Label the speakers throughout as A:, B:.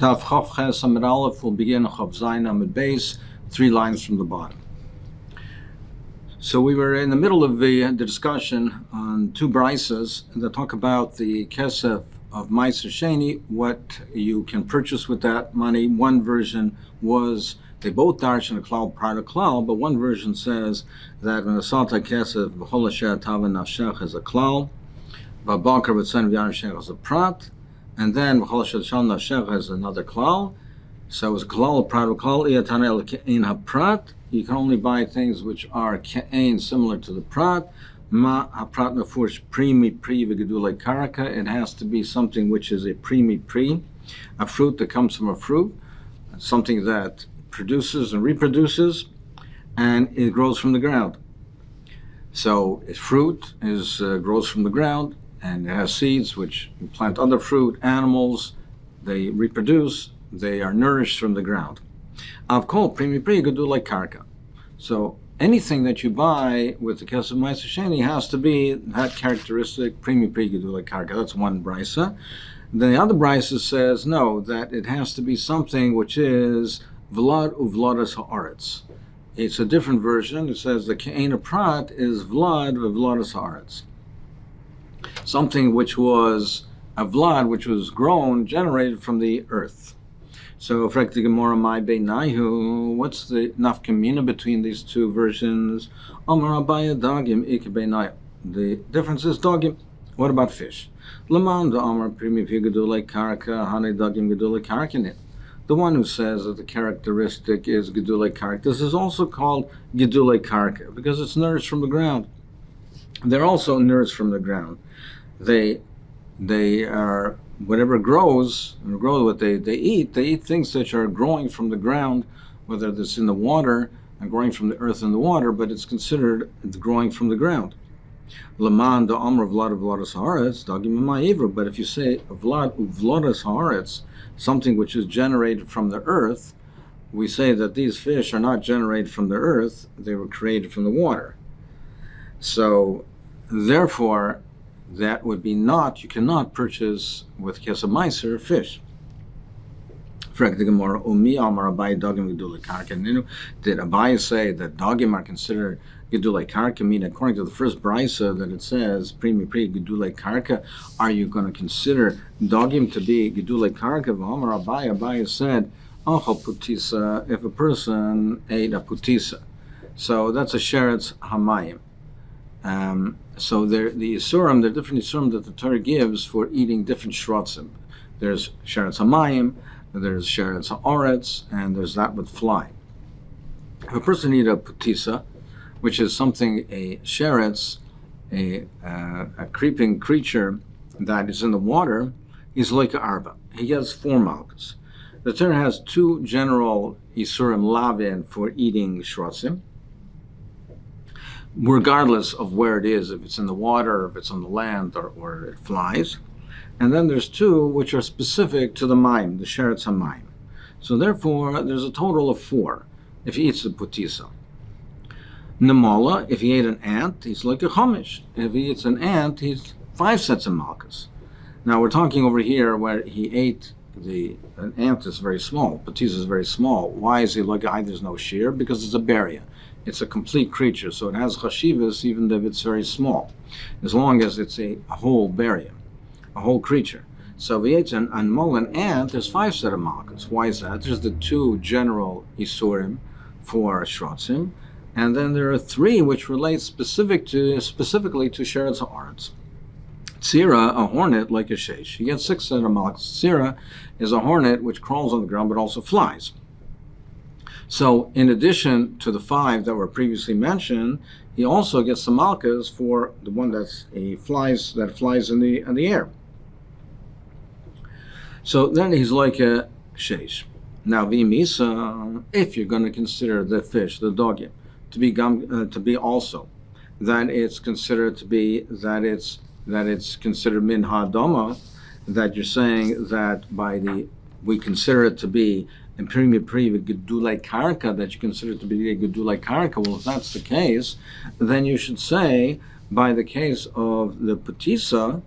A: Tav Chav Ches Amud Aleph will begin Chav Zayin Amud Beis, 3 lines from the bottom. So we were in the middle of the discussion on 2 brisas that talk about the kesef of Ma'aser Sheni, what you can purchase with that money. One version was, they both darshan a klal part of klal, but one version says that when asata kesef b'chol asher tava nafshech is a klal, v'abakar v'tzayin v'yarashech is a prat, and then b'chol asher shal nafshech is another klal. So it's klal, prat of klal, iyatanel ke'in ha'prat. You can only buy things which are ke'ain, similar to the prat. Ma ha'prat nefurish primi pri v'gedulei karaka. It has to be something which is a primi pri, a fruit that comes from a fruit, something that produces and reproduces, and it grows from the ground. So fruit grows from the ground, and it has seeds which you plant other fruit, animals, they reproduce, they are nourished from the ground. I've called primi pri gedulei karka. So anything that you buy with the kesef Ma'aser Sheni has to be that characteristic, primi pri gedulei karka. That's one brisa. Then the other brisa says no, that it has to be something which is vlad uvladas haaretz. It's a different version. It says the ke'en prat is vlad uvladas haaretz. Something which was a vlad, which was grown, generated from the earth. So, what's the nafkamina between these 2 versions? The difference is dagim. What about fish? The one who says that the characteristic is gedulei karka, this is also called gedulei karka because it's nourished from the ground. They're also nourished from the ground. They are, whatever grows what they eat things which are growing from the ground, whether it's in the water and growing from the earth and the water, but it's considered growing from the ground. Laman da amr vlad uvladas haaretz dagim ma'ivra. But if you say vlad uvladas haaretz, something which is generated from the earth, we say that these fish are not generated from the earth, they were created from the water. So therefore, that would be not, you cannot purchase with kesef ma'aser fish. Did Abai say that dagim are considered gedulei karka? I mean, according to the first brisa that it says primi pri gedulei karka, are you going to consider dagim to be gedulei karka? Abai said, achal putisa, if a person ate a putisa, so that's a sheretz hamayim. So the Isurim, there are different Isurim that the Torah gives for eating different shrotzim. There's sheretz hamayim, there's sheretz haaretz, and there's that with fly. If a person eats a putisa, which is something, a sheretz, a creeping creature that is in the water, he's like a arba. He gets 4 malchus. The Torah has 2 general Isurim lavin for eating shrotzim, regardless of where it is, if it's in the water, if it's on the land, or it flies. And then there's 2 which are specific to the mayim, the sheretz hamayim. So therefore, there's a total of 4 if he eats the putisa. Namala, if he ate an ant, he's like a chumash. If he eats an ant, he's 5 sets of malchus. Now we're talking over here where he ate an ant is very small, putisa is very small. Why is he like a, there's no shear? Because it's a beria. It's a complete creature, so it has chashivas even if it's very small, as long as it's a whole beria, a whole creature. So if he eats an ant, there's 5 set of malchus. Why is that? There's the 2 general isurim for shrotzim, and then there are 3 which relate specifically to sheretz haaretz. Tzira, a hornet like a sheish, he gets 6 set of malchus. Tzira is a hornet which crawls on the ground but also flies. So in addition to the 5 that were previously mentioned, he also gets the malchus for the one that flies in the air. So then he's like a sheish. Now v'misa, if you're going to consider the fish, the dogim, to be also that it's considered to be that it's considered min ha'adama, that you're saying that we consider it to be in primi pri gedulei karka, that you consider it to be a gedulei karka. Well, if that's the case, then you should say, by the case of the putisa,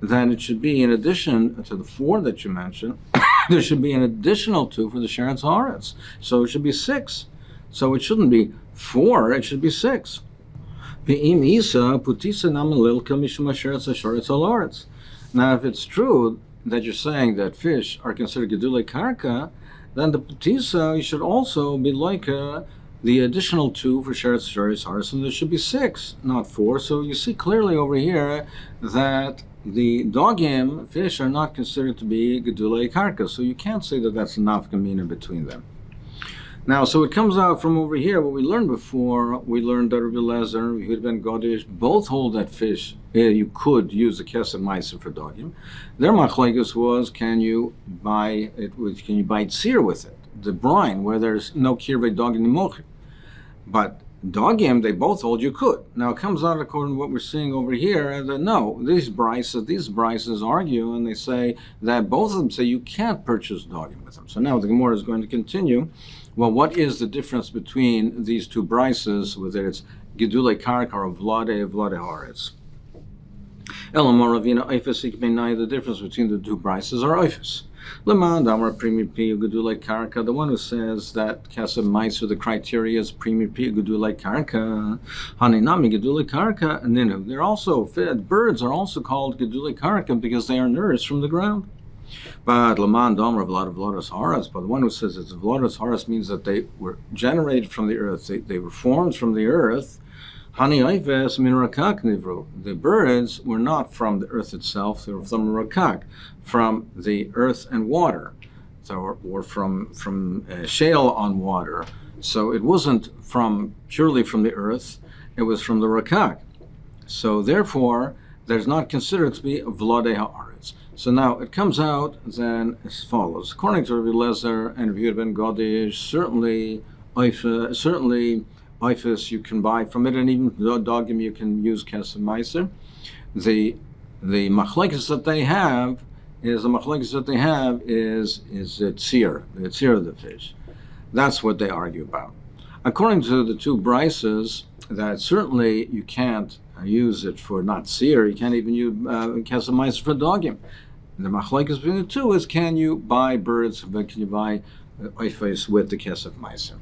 A: that it should be in addition to the 4 that you mentioned, there should be an additional 2 for the Sheretz Haaretz. So it should be 6. So it shouldn't be 4, it should be 6. Now, if it's true that you're saying that fish are considered gedulei karka, then the putisa, you should also be like the additional 2 for sheretz haaretz, and there should be 6, not 4. So you see clearly over here that the dogim fish are not considered to be gedulei karka. So you can't say that that's a nafkamina between them. Now, so it comes out from over here, what we learned before, we learned that Rabbi Lezer, Yehud ben Godish, both hold that fish, you could use the kesef meiser for dogim. Their machlekes was, can you buy tzir with it, the brine, where there's no kirvei dogim nimochim. But dogim, they both hold you could. Now, it comes out according to what we're seeing over here, that no, these brises argue, and they say that both of them say you can't purchase dogim with them. So now the Gemara is going to continue. Well, what is the difference between these 2 brises, whether it's gedulei karka or vlade haaretz? The difference between the 2 brises are oifis. The one who says that kesef meiser, the criteria is primi pi gedulei karka, haninami gedulei karka ninu. They're also fed. Birds are also called gedulei karka because they are nourished from the ground. But Laman Domer Vladas Haras, but the one who says it's Vladas Haras means that they were generated from the earth, they were formed from the earth. Hani Oives min rakak nivru. The birds were not from the earth itself, they were from rakak, from the earth and water, or from shale on water. So it wasn't purely from the earth, it was from the rakak. So therefore, there's not considered to be Vlade Haaretz. So now it comes out then as follows. According to Rabbi Lezer and Yehud ben Godish, certainly oifis you can buy from it, and even dogim you can use kesef meiser. The machlekes that they have is the tzir, the tzir of the fish. That's what they argue about. According to the 2 brises, that certainly you can't use it for not tzir, you can't even use kesef meiser for dogim. The machlekes between the 2 is, can you buy birds, but can you buy oifis with the kesef meiser?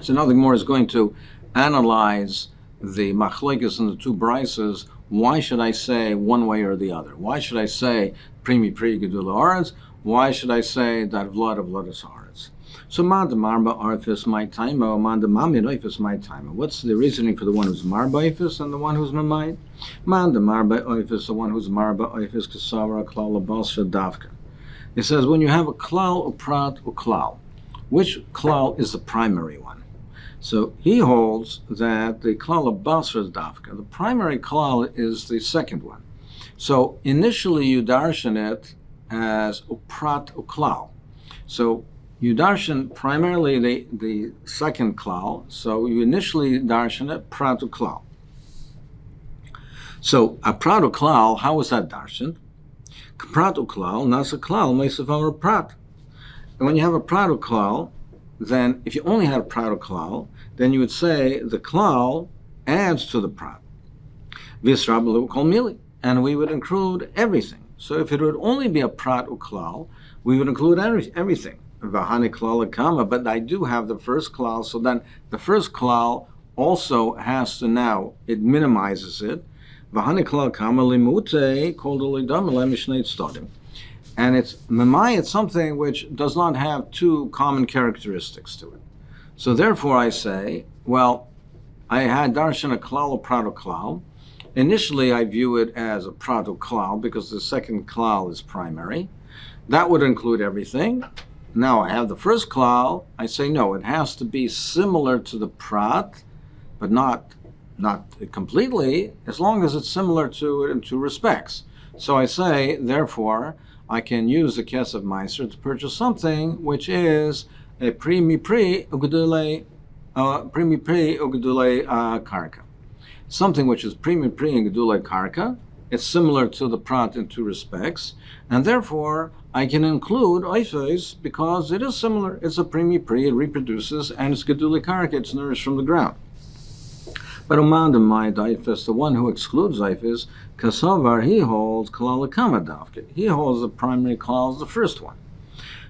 A: So now the Gemara is going to analyze the machlekes in the 2 brises. Why should I say one way or the other? Why should I say primi pri gedulei haaretz? Why should I say that vladas haaretz? So manda marba arfis my taimo, manda mamid oifis my taimo. What's the reasoning for the one who's marba oifis and the one who's mamid? Manda marba oifis, the one who's marba oifis kasavra klal basra davka. It says when you have a klal, uprat, uklal, which klal is the primary one? So he holds that the klal basra davka, the primary klal is the second one. So initially you darshan it as uprat, uklal. So you darshan primarily the second klal, so you initially darshan it prat uklal. So a prat uklal, how is that darshan? Prat uklal, nasa klal, meisav prat. And when you have a prat uklal, then if you only had a prat uklal, then you would say the klal adds to the prat. Visrabalu kol mili, and we would include everything. So if it would only be a prat uklal, we would include everything. Vahani klal kama, but I do have the first klal, so then the first klal also has to now, it minimizes it. Vahani klal kama limute kol dolidam lemishneit stadim. And it's memai, it's something which does not have 2 common characteristics to it. So therefore I say, well, I had darshan a klal or prat klal. Initially I view it as a prat klal because the second klal is primary. That would include everything. Now I have the first klal, I say no, it has to be similar to the prat, but not completely, as long as it's similar to it in 2 respects. So I say, therefore, I can use the kesef meiser to purchase something which is a primi pri ugedulei karka. Something which is primi pri ugedulei karka. It's similar to the prat in 2 respects, and therefore I can include oifes because it is similar. It's a primi pri, it reproduces, and it's gedulei karka, it's nourished from the ground. But Umandamai Daifis, the one who excludes Daifis, Kasavar, he holds Kalala Kama Davka. He holds the primary klal as the first one.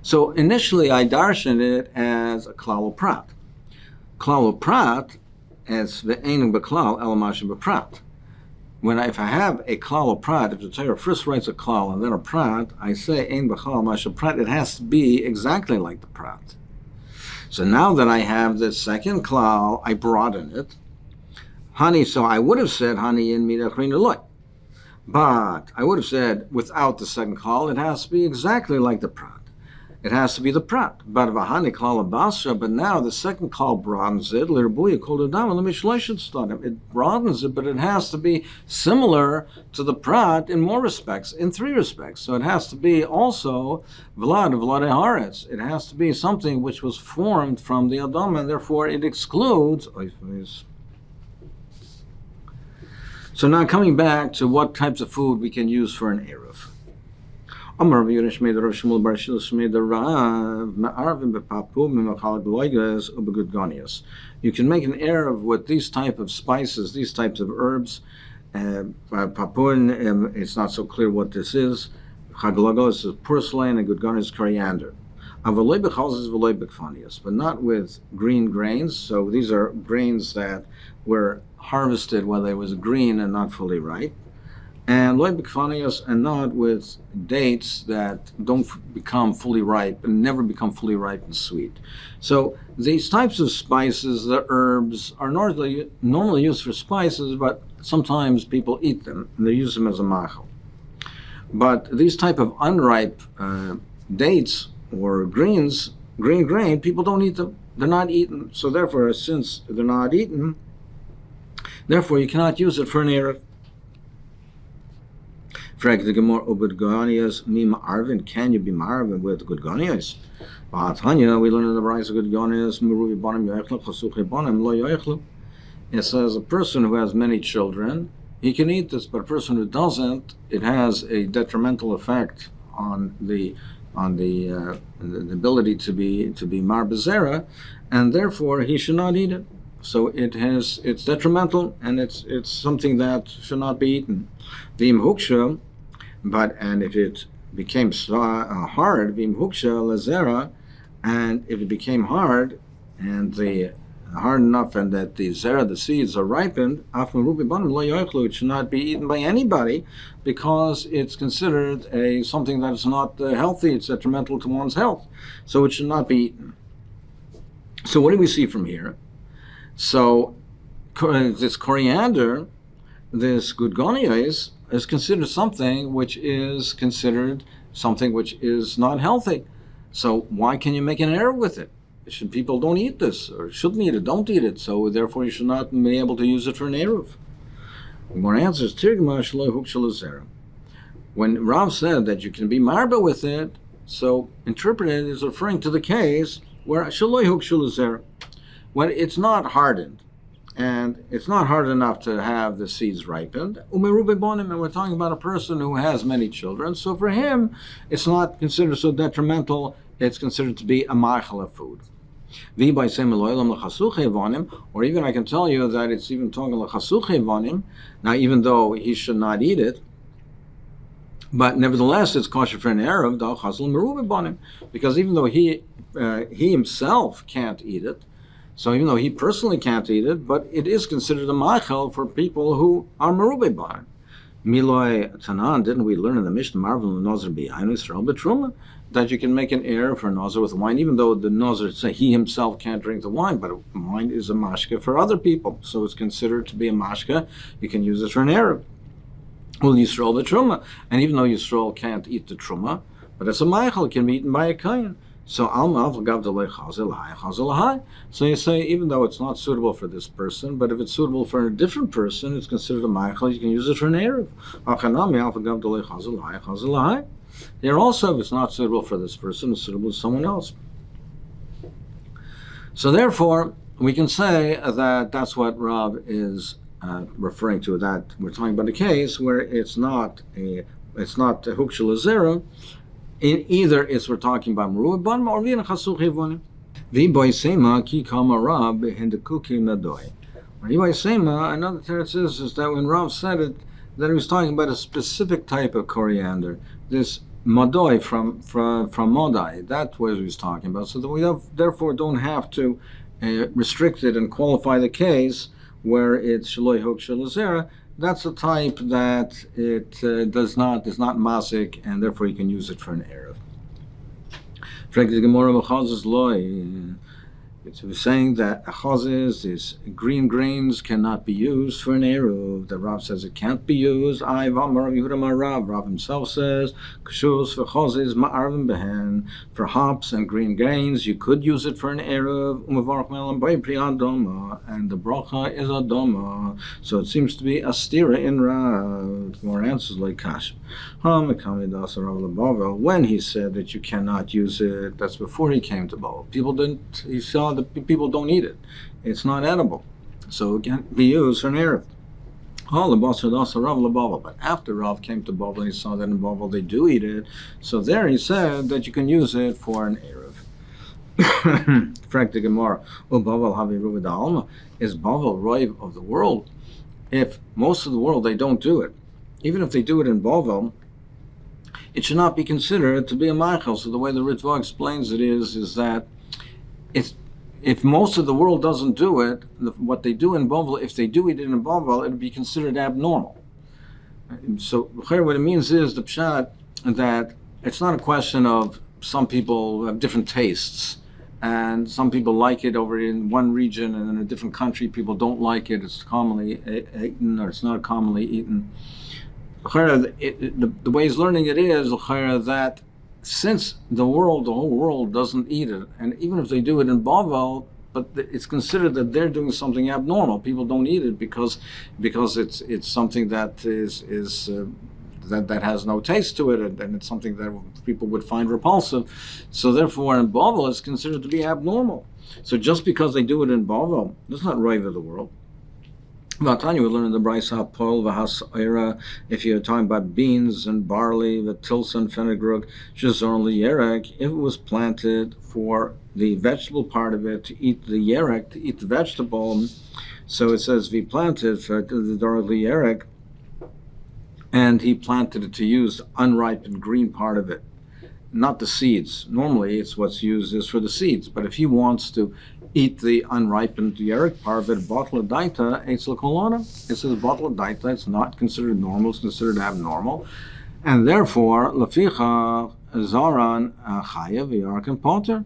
A: So initially I darshan it as a klal prat. Klal prat as ve'einu b'klal el masha b'prat. If I have a klal prat, if the Torah first writes a klal and then a prat, I say ein b'klal masha prat. It has to be exactly like the prat. So now that I have the second klal, I broaden it. Honey, so I would have said honey in midachrin loy. But I would have said without the second klal, it has to be exactly like the prat. It has to be the prat. But v'hani klal basra. But now the second klal broadens it. L'irbuya kol adam l'mishleishet stadim. It broadens it, but it has to be similar to the prat in more respects, in three respects. So it has to be also vlad haaretz. It has to be something which was formed from the adam, and therefore it excludes. So now coming back to what types of food we can use for an eruv. You can make an eruv with these type of spices, these types of herbs. Papun, it's not so clear what this is. Chaglagos is porcelain and gudgan is coriander. But not with green grains. So these are grains that were harvested while they was green and not fully ripe. And loy b'kfanios, and not with dates that don't become fully ripe and never become fully ripe and sweet. So these types of spices, the herbs, are normally used for spices, but sometimes people eat them and they use them as a machal. But these type of unripe dates or green grain, people don't eat them. They're not eaten. So therefore, since they're not eaten, therefore you cannot use it for an eruv. Can you be marvin with gudganias? We learn in the Brayso gudganias. It says a person who has many children, he can eat this, but a person who doesn't, it has a detrimental effect on the ability to be mar bezera, and therefore he should not eat it. So it's detrimental, and it's something that should not be eaten. V'im huksha, and if it became hard, v'im huksha lazera, and if it became hard, and hard enough, and that the zera, the seeds, are ripened, it should not be eaten by anybody, because it's considered something that is not healthy. It's detrimental to one's health, so it should not be eaten. So what do we see from here? So this coriander, this gudganias, is considered something which is not healthy. So why can you make an eruv with it? People don't eat this, or shouldn't eat it, don't eat it. So therefore you should not be able to use it for an eruv. More answers. When Rav said that you can be marba with it, so interpreted as referring to the case where when it's not hardened, and it's not hard enough to have the seeds ripened. And we're talking about a person who has many children, so for him, it's not considered so detrimental. It's considered to be a ma'achal food. Or even I can tell you that it's even talking l'chasuche. Now, even though he should not eat it, but nevertheless, it's kosher for an eruv, because even though he himself can't eat it, so even though he personally can't eat it, but it is considered a ma'achal for people who are merubeh b'anim. Miloi Tanan, didn't we learn in the Mishnah Marvel Nozer B'Yainu Yisrael B'Truma that you can make an eruv for a nozer with wine, even though the nozer say he himself can't drink the wine, but wine is a mashka for other people, so it's considered to be a mashka. You can use it for an eruv. Well, Yisrael B'Truma, and even though Yisrael can't eat the truma, but it's a ma'achal, it can be eaten by a kohen. So so you say, even though it's not suitable for this person, but if it's suitable for a different person, it's considered a ma'achal, you can use it for an eruv. Here also, if it's not suitable for this person, it's suitable to someone else. So therefore, we can say that that's what Rav is referring to, that we're talking about a case where it's not a hukshel azera. In either we're talking about Meruah Banim or Vina Chasuch Yevonim. V'boy Sema ki kama Rab hindakuki nadoi. V'boy Sema, another teretz is that when Rav said it, that he was talking about a specific type of coriander. This Madoi from Modai. That's what he was talking about. So that we therefore don't have to restrict it and qualify the case where it's Shaloi Hok Shalazera. That's a type that it is not masik, and therefore you can use it for an erev. Frankly, the Gemara Mechazes Loi. It's saying that achazes, these green grains, cannot be used for an eruv. The Rav says it can't be used. Rav himself says, kshus v'chazes ma'arvim behen. For hops and green grains, you could use it for an eruv. And the bracha is adoma. So it seems to be a stira in Rav. More answers like kash. When he said that you cannot use it, that's before he came to Baal. He saw that people don't eat it. It's not edible. So it can't be used for an erev. But after Rav came to Baal and he saw that in Baal they do eat it, so there he said that you can use it for an erev. Frank the Gemara, is Baal roiv of the world? If most of the world they don't do it, even if they do it in Baal, it should not be considered to be a ma'achal. So the way the Ritva explains it is that if most of the world doesn't do it, what they do in Baal, if they do it in Baal, it would be considered abnormal. So what it means is the pshat that it's not a question of some people have different tastes, and some people like it over in one region, and in a different country people don't like it. It's commonly eaten, or it's not commonly eaten. The way he's learning it is that since the whole world doesn't eat it, and even if they do it in Bavel, but it's considered that they're doing something abnormal. People don't eat it because it's something that is that has no taste to it, and it's something that people would find repulsive. So therefore, in Bavel, it's considered to be abnormal. So just because they do it in Bavel, that's not right of the world. Vatanya, we learn in the Brisa Pol v'Hasaira. If you're talking about beans and barley, the tilsa and fenugreek, shezorn liyerek, if it was planted for the vegetable part of it, to eat the yerek, to eat the vegetable, so it says we planted for the dor liyerek, and he planted it to use the unripened green part of it, not the seeds. Normally, it's what's used is for the seeds, but if he wants to eat the unripened yerek part of it, bottle of daita, eitzel kolona. It says bottle of daita, it's not considered normal, it's considered abnormal. And therefore, laficha zaran chaya v'yarek and potter.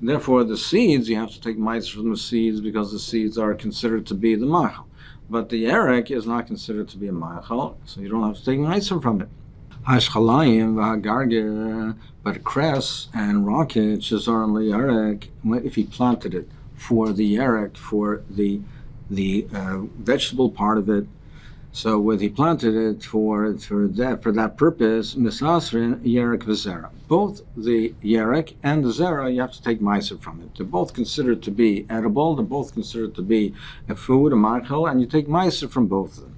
A: Therefore, the seeds, you have to take mites from the seeds because the seeds are considered to be the machal. But the yerek is not considered to be a machal, so you don't have to take mites from it. Hashchalayim v'hagarger, but cress and rocket, shazar and liyarek, if he planted it for the yerek, for the vegetable part of it. So when he planted it for that purpose, misasrin yerek v'zera. Both the yerek and the zera, you have to take meiser from it. They're both considered to be edible. They're both considered to be a food, a machal, and you take meiser from both of them.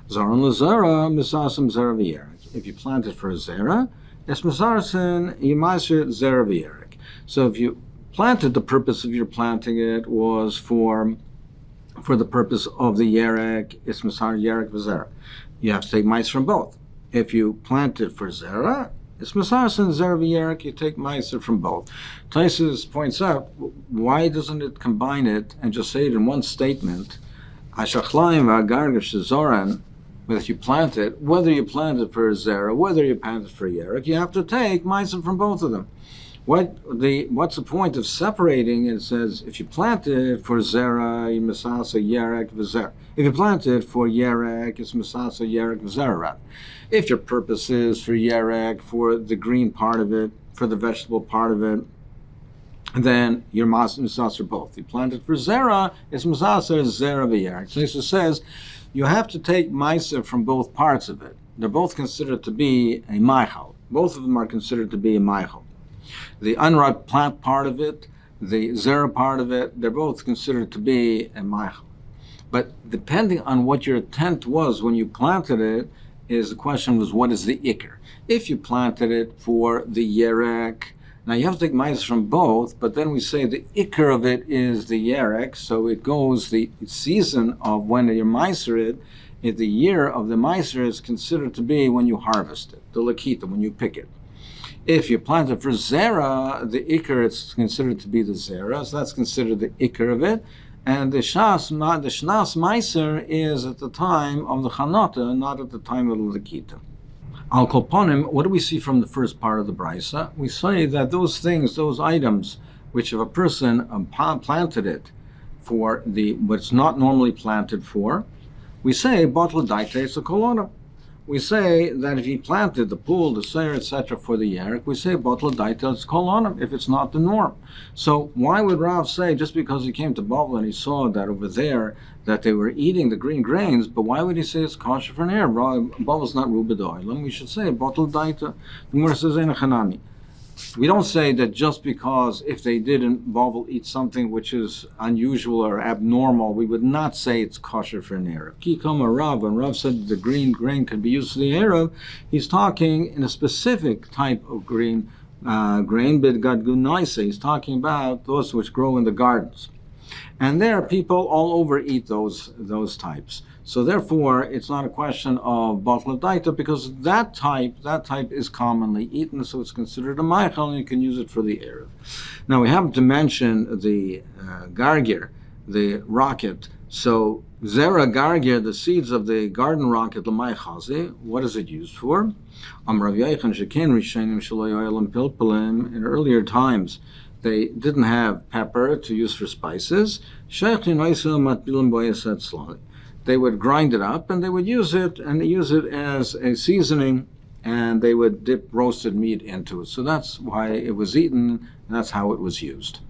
A: Zaron l'zera, misasrim zera v'yerek. If you plant it for a zera, it's misasrin yemeiser zera v'yerek. So if you planted, the purpose of your planting it was for the purpose of the yerek, it's misar yerek v'zera. You have to take mice from both. If you plant it for zera, it's misar and zera v'yerek, you take mice from both. Taisus points out, why doesn't it combine it and just say it in one statement? Ashachlayim v'agarga shezoran, if you plant it, whether you plant it for zera, whether you plant it for yerek, you have to take mice from both of them. What's the point of separating? It says if you plant it for zera, you misasa yerek v'zera. If you plant it for yerek, it's misasa yerek v'zera. If your purpose is for yerek, for the green part of it, for the vegetable part of it, then you're misasa both. You plant it for zera, it's misasa zera v'yerek. So it says you have to take ma'aser from both parts of it. They're both considered to be a ma'achal. Both of them are considered to be a ma'achal. The unripe plant part of it, the zera part of it, they're both considered to be a ma'achal. But depending on what your intent was when you planted it, the question was, what is the ikr? If you planted it for the yerek, now you have to take ma'aser from both, but then we say the ikr of it is the yerek, so it goes the season of when you ma'aser it, the year of the ma'aser is considered to be when you harvest it, the lakita, when you pick it. If you plant it for zera, the ikar, it's considered to be the zera, so that's considered the ikar of it. And the shnas meiser is at the time of the chanata, not at the time of the likita. Al kolponim, what do we see from the first part of the brisa? We say that those things, those items, which if a person planted it for what's not normally planted for, we say bottle daite it's a kolona. We say that if he planted the pool, the seir, etc. for the yerek, we say bottle daite it's kolona if it's not the norm. So why would Rav say just because he came to Bavel and he saw that over there that they were eating the green grains, but why would he say it's kosher for an air? Bavel's not rubidoilim. We should say bottle daite. The Gemara says ein chanami. We don't say that just because if they did in Bavel eat something which is unusual or abnormal, we would not say it's kosher for an Erev. Kikoma Rav, when Rav said the green grain could be used for the Erev, he's talking in a specific type of grain, bid gadgunaisa. He's talking about those which grow in the gardens. And there people all over eat those types. So therefore, it's not a question of bottle daita because that type is commonly eaten, so it's considered a meichel, and you can use it for the erev. Now we happen to mention the gargir, the rocket. So zera gargir, the seeds of the garden rocket, l'may chazi. What is it used for? Rav Yochanan sheken rishonim shelo yoelim pilpelim. In earlier times, they didn't have pepper to use for spices. They would grind it up and they would use it as a seasoning, and they would dip roasted meat into it. So that's why it was eaten, and that's how it was used.